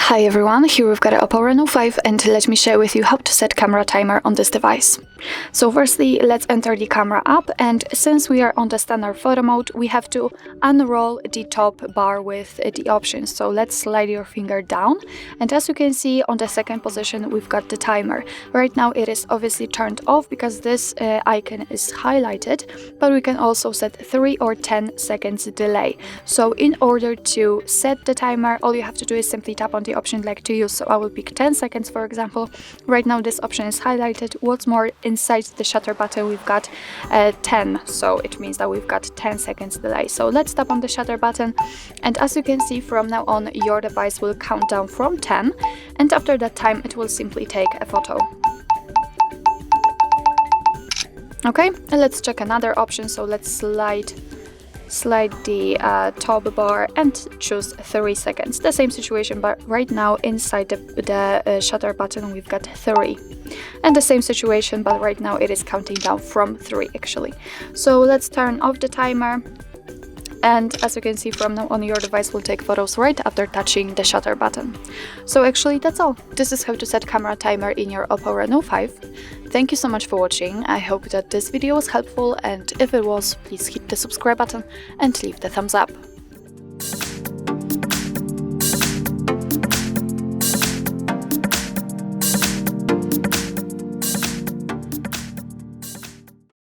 Hi everyone, here we've got an Oppo Reno 5 and let me share with you how to set camera timer on this device. So firstly, let's enter the camera app, and since we are on the standard photo mode, we have to unroll the top bar with the options. So let's slide your finger down, and as you can see on the second position we've got the timer. Right now it is obviously turned off because this icon is highlighted, but we can also set 3 or 10 seconds delay. So in order to set the timer, all you have to do is simply tap on the option like to use. So I will pick 10 seconds for example. Right now this option is highlighted. What's more, inside the shutter button we've got 10, so it means that we've got 10 seconds delay. So let's tap on the shutter button, and as you can see, from now on your device will count down from 10, and after that time it will simply take a photo. Okay, and let's check another option. So let's slide the top bar and choose 3 seconds. The same situation, but right now inside the shutter button we've got 3, and the same situation, but right now it is counting down from 3 actually. So let's turn off the timer, and as you can see, from now on your device will take photos right after touching the shutter button. So actually that's all. This is how to set camera timer in your Oppo Reno 5. Thank you so much for watching. I hope that this video was helpful, and if it was, please hit the subscribe button and leave the thumbs up.